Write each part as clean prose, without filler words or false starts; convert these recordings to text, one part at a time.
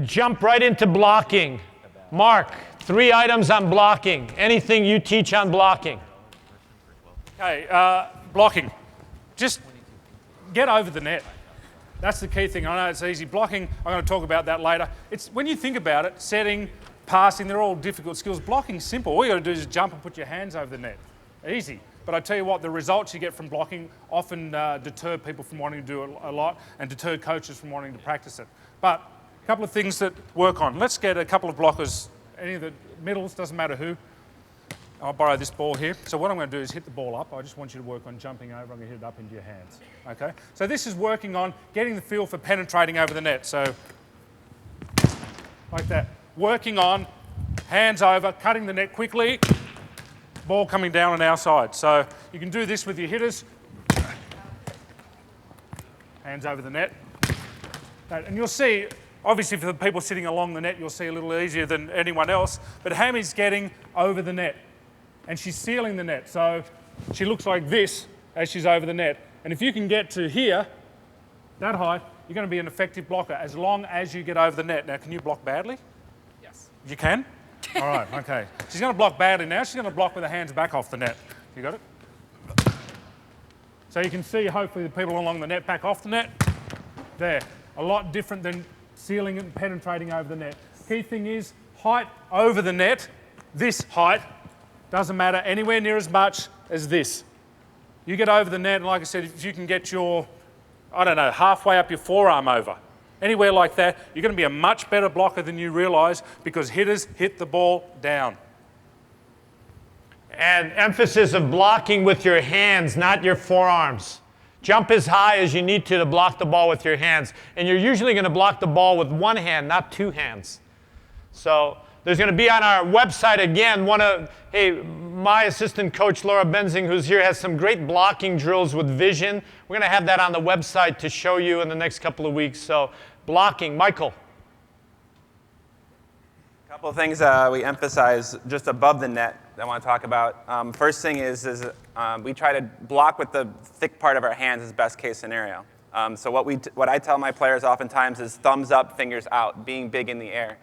Jump right into blocking. Mark, 3 items on blocking. Anything you teach on blocking? Okay, blocking. Just get over the net. That's the key thing. I know it's easy. Blocking, I'm going to talk about that later. It's when you think about it, setting, passing, they're all difficult skills. Blocking's simple. All you got to do is jump and put your hands over the net. Easy. But I tell you what, the results you get from blocking often deter people from wanting to do it a lot and deter coaches from wanting to practice it. But a couple of things that work on. Let's get a couple of blockers, any of the middles, doesn't matter who. I'll borrow this ball here. So what I'm going to do is hit the ball up. I just want you to work on jumping over. I'm going to hit it up into your hands. Okay? So this is working on getting the feel for penetrating over the net. So like that. Working on hands over, cutting the net quickly, ball coming down on our side. So you can do this with your hitters. Hands over the net. And you'll see, obviously for the people sitting along the net, you'll see a little easier than anyone else, but Hammy's getting over the net. And she's sealing the net, so she looks like this as she's over the net. And if you can get to here, that height, you're going to be an effective blocker as long as you get over the net. Now, can you block badly? Yes. You can? All right, okay. She's going to block badly now. She's going to block with her hands back off the net. You got it? So you can see, hopefully, the people along the net back off the net. There. A lot different than sealing and penetrating over the net. Key thing is height over the net. This height doesn't matter anywhere near as much as this. You get over the net, and like I said, if you can get your, I don't know, halfway up your forearm over, anywhere like that, you're going to be a much better blocker than you realise because hitters hit the ball down. And emphasis of blocking with your hands, not your forearms. Jump as high as you need to block the ball with your hands. And you're usually going to block the ball with one hand, not 2 hands. So there's going to be on our website again, my assistant coach, Laura Benzing, who's here, has some great blocking drills with vision. We're going to have that on the website to show you in the next couple of weeks. So blocking. Michael. A couple of things we emphasize just above the net that I want to talk about. First thing is we try to block with the thick part of our hands as best case scenario. So what I tell my players oftentimes is thumbs up, fingers out, being big in the air.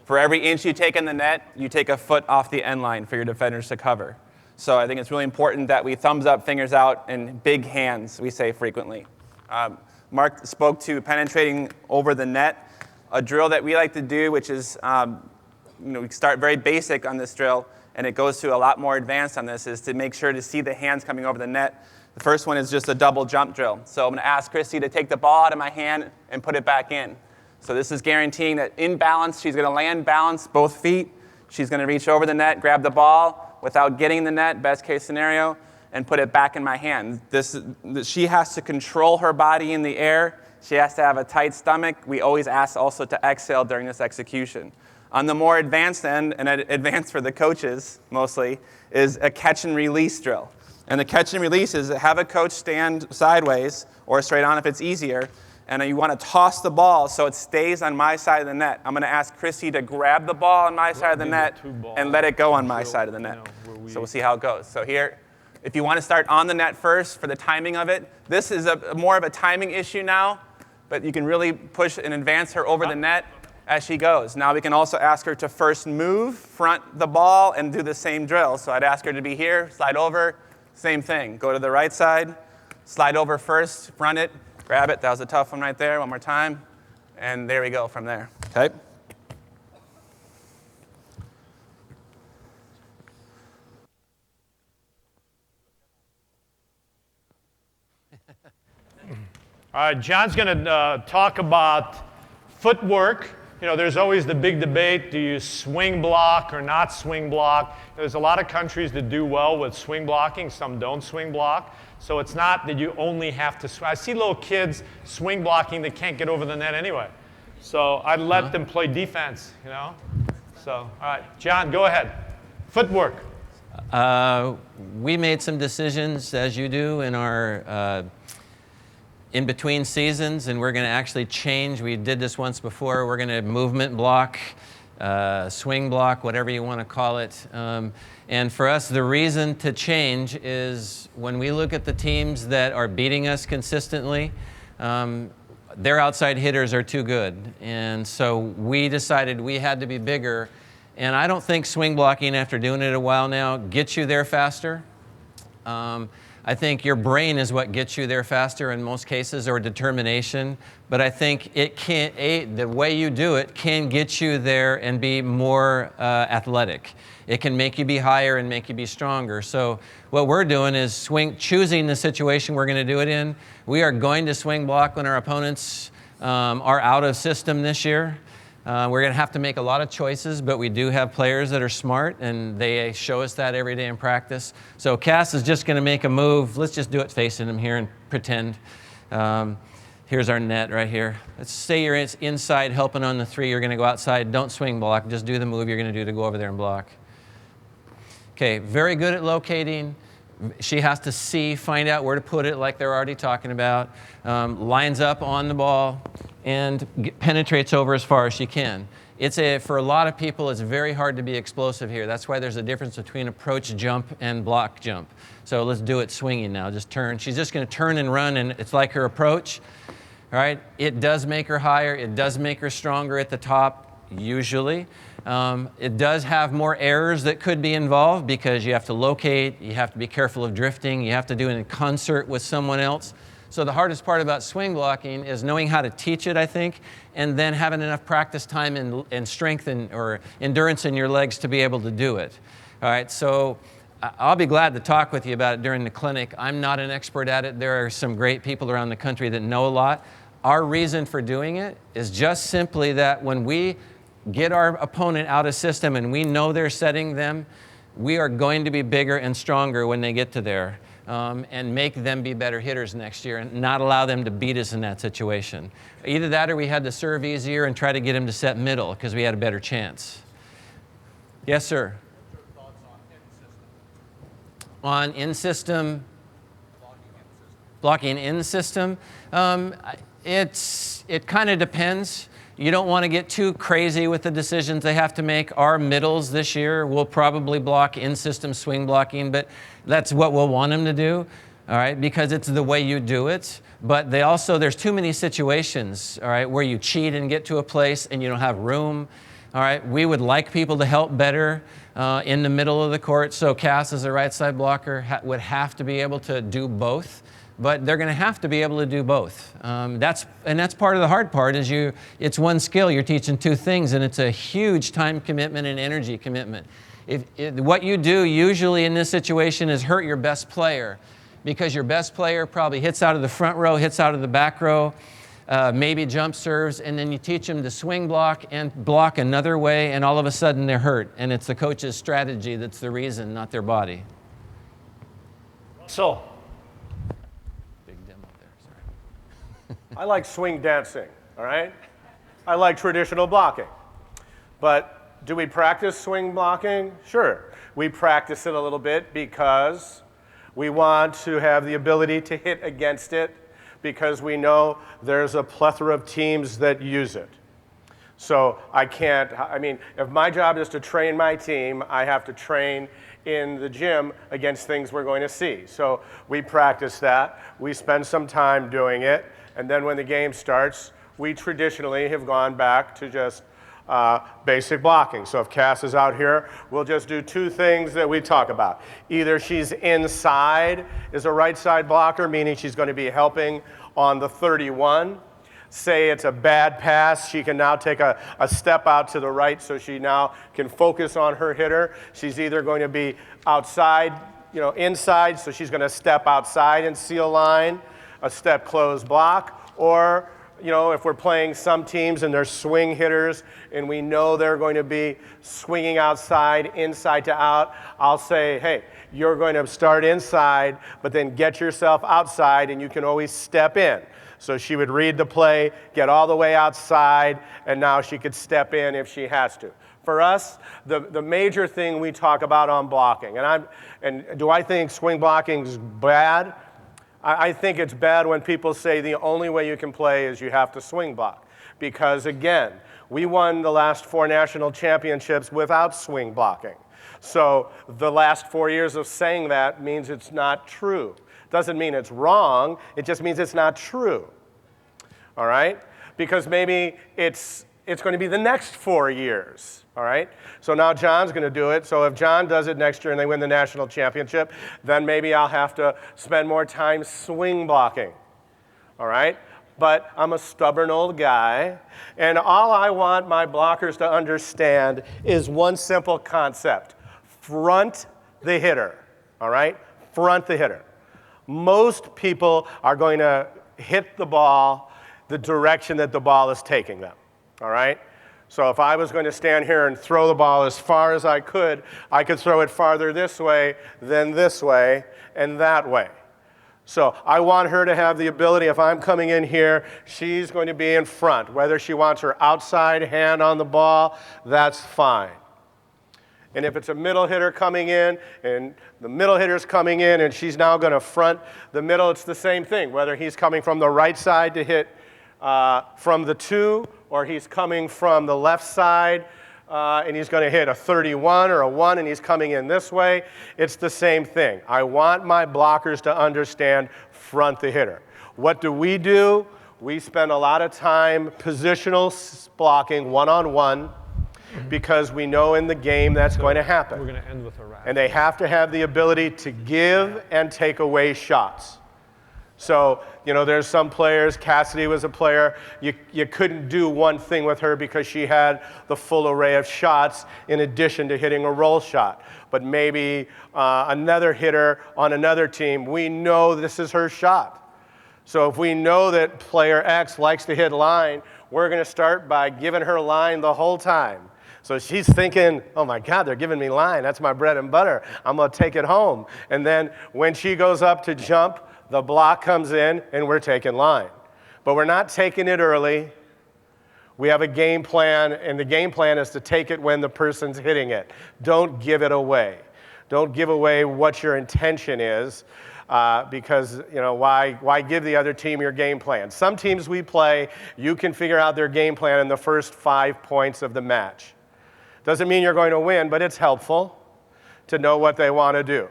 For every inch you take in the net, you take a foot off the end line for your defenders to cover. So I think it's really important that we thumbs up, fingers out, and big hands, we say frequently. Mark spoke to penetrating over the net. A drill that we like to do, which is, we start very basic on this drill, and it goes to a lot more advanced on this, is to make sure to see the hands coming over the net. The first one is just a double jump drill. So I'm going to ask Christy to take the ball out of my hand and put it back in. So this is guaranteeing that in balance, she's going to land balanced, both feet. She's going to reach over the net, grab the ball without getting the net, best case scenario, and put it back in my hand. She has to control her body in the air. She has to have a tight stomach. We always ask also to exhale during this execution. On the more advanced end, and advanced for the coaches mostly, is a catch and release drill. And the catch and release is have a coach stand sideways or straight on if it's easier, and you want to toss the ball so it stays on my side of the net. I'm going to ask Chrissy to grab the ball on my side of the net and let it go on my side of the net. So we'll see how it goes. So here, if you want to start on the net first for the timing of it, this is more of a timing issue now, but you can really push and advance her over the net as she goes. Now we can also ask her to first move, front the ball, and do the same drill. So I'd ask her to be here, slide over, same thing. Go to the right side, slide over first, front it, grab it. That was a tough one right there. One more time. And there we go from there. Okay? All right, John's going to talk about footwork. There's always the big debate, do you swing block or not swing block? There's a lot of countries that do well with swing blocking, some don't swing block. So it's not that you only have to swing. I see little kids swing blocking that can't get over the net anyway. So I'd let them play defense, So, all right, John, go ahead. Footwork. We made some decisions, as you do, in our in between seasons, and we're going to actually change. We did this once before. We're going to movement block, swing block, whatever you want to call it. And for us, the reason to change is when we look at the teams that are beating us consistently, their outside hitters are too good. And so we decided we had to be bigger. And I don't think swing blocking, after doing it a while now, gets you there faster. I think your brain is what gets you there faster in most cases, or determination. But I think it can, the way you do it can get you there and be more athletic. It can make you be higher and make you be stronger. So what we're doing is choosing the situation we're going to do it in. We are going to swing block when our opponents are out of system this year. We're going to have to make a lot of choices, but we do have players that are smart, and they show us that every day in practice. So Cass is just going to make a move. Let's just do it facing him here and pretend. Here's our net right here. Let's say you're inside helping on the 3. You're going to go outside. Don't swing block. Just do the move you're going to do to go over there and block. Okay, very good at locating. She has to see, find out where to put it, like they're already talking about. Lines up on the ball and penetrates over as far as she can. For a lot of people, it's very hard to be explosive here. That's why there's a difference between approach jump and block jump. So let's do it swinging now. Just turn. She's just going to turn and run, and it's like her approach. All right. It does make her higher. It does make her stronger at the top, usually. It does have more errors that could be involved because you have to locate, you have to be careful of drifting, you have to do it in concert with someone else. So the hardest part about swing blocking is knowing how to teach it, I think, and then having enough practice time and strength or endurance in your legs to be able to do it. All right, so I'll be glad to talk with you about it during the clinic. I'm not an expert at it. There are some great people around the country that know a lot. Our reason for doing it is just simply that when we get our opponent out of system and we know they're setting them, we are going to be bigger and stronger when they get to there. And make them be better hitters next year and not allow them to beat us in that situation. Either that or we had to serve easier and try to get him to set middle because we had a better chance. Yes, sir? What's your thoughts On in-system? Blocking in-system? It kind of depends. You don't want to get too crazy with the decisions they have to make. Our middles this year will probably block in-system swing blocking, but that's what we'll want them to do, all right, because it's the way you do it. But there's too many situations, all right, where you cheat and get to a place and you don't have room, all right. We would like people to help better in the middle of the court, so Cass as a right side blocker would have to be able to do both. But they're going to have to be able to do both. That's part of the hard part is it's one skill. You're teaching two things, and it's a huge time commitment and energy commitment. What you do usually in this situation is hurt your best player because your best player probably hits out of the front row, hits out of the back row, maybe jump serves, and then you teach them to swing block and block another way, and all of a sudden they're hurt. And it's the coach's strategy that's the reason, not their body. So, I like swing dancing, all right? I like traditional blocking. But do we practice swing blocking? Sure. We practice it a little bit because we want to have the ability to hit against it because we know there's a plethora of teams that use it. So if my job is to train my team, I have to train in the gym against things we're going to see. So we practice that. We spend some time doing it. And then when the game starts, we traditionally have gone back to just basic blocking. So if Cass is out here, we'll just do two things that we talk about. Either she's inside, is a right side blocker, meaning she's going to be helping on the 31. Say it's a bad pass, she can now take a step out to the right so she now can focus on her hitter. She's either going to be outside, inside, so she's going to step outside and seal line, a step close block, or if we're playing some teams and they're swing hitters and we know they're going to be swinging outside, inside to out, I'll say, hey, you're going to start inside, but then get yourself outside and you can always step in. So she would read the play, get all the way outside, and now she could step in if she has to. For us, the major thing we talk about on blocking, and do I think swing blocking is bad? I think it's bad when people say the only way you can play is you have to swing block. Because again, we won the last 4 national championships without swing blocking. So the last 4 years of saying that means it's not true. Doesn't mean it's wrong, it just means it's not true. all right? Because maybe it's going to be the next 4 years, all right? So now John's going to do it. So if John does it next year and they win the national championship, then maybe I'll have to spend more time swing blocking, all right? But I'm a stubborn old guy, and all I want my blockers to understand is one simple concept: front the hitter, all right? Front the hitter. Most people are going to hit the ball the direction that the ball is taking them, all right? So if I was going to stand here and throw the ball as far as I could throw it farther this way than this way and that way. So I want her to have the ability, if I'm coming in here, she's going to be in front. Whether she wants her outside hand on the ball, that's fine. And if it's a middle hitter coming in, and the middle hitter's coming in, and she's now going to front the middle, it's the same thing. Whether he's coming from the right side to hit from the 2, or he's coming from the left side, and he's going to hit a 31 or a 1, and he's coming in this way, it's the same thing. I want my blockers to understand front the hitter. What do? We spend a lot of time positional blocking one-on-one, because we know in the game that's going to happen. We're going to end with a wrap. And they have to have the ability to give and take away shots. So, you know, there's some players, Cassidy was a player, you couldn't do one thing with her because she had the full array of shots in addition to hitting a roll shot. But maybe another hitter on another team, we know this is her shot. So if we know that player X likes to hit line, we're going to start by giving her line the whole time. So she's thinking, oh my God, they're giving me line. That's my bread and butter. I'm going to take it home. And then when she goes up to jump, the block comes in and we're taking line. But we're not taking it early. We have a game plan, and the game plan is to take it when the person's hitting it. Don't give it away. Don't give away what your intention is, because, you know, why give the other team your game plan? Some teams we play, you can figure out their game plan in the first 5 points of the match. Doesn't mean you're going to win, but it's helpful to know what they want to do.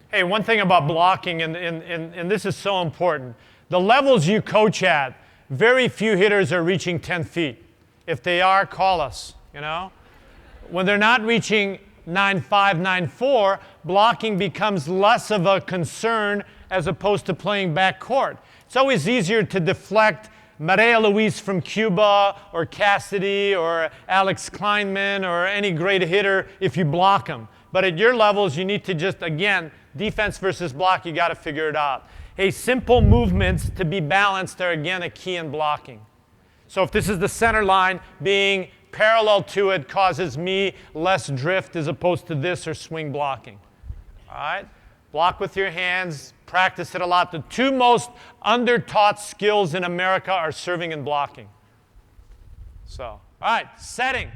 Hey, one thing about blocking, and this is so important, the levels you coach at, very few hitters are reaching 10 feet. If they are, call us, you know? When they're not reaching 9.5, 9.4, blocking becomes less of a concern as opposed to playing backcourt. It's always easier to deflect Maria Luis from Cuba, or Cassidy, or Alex Kleinman, or any great hitter if you block them. But at your levels, you need to just, again, defense versus block, you got to figure it out. Hey, simple movements to be balanced are, again, a key in blocking. So if this is the center line, being parallel to it causes me less drift as opposed to this or swing blocking. All right? Block with your hands. Practice it a lot. The 2 most under-taught skills in America are serving and blocking. So, all right, setting.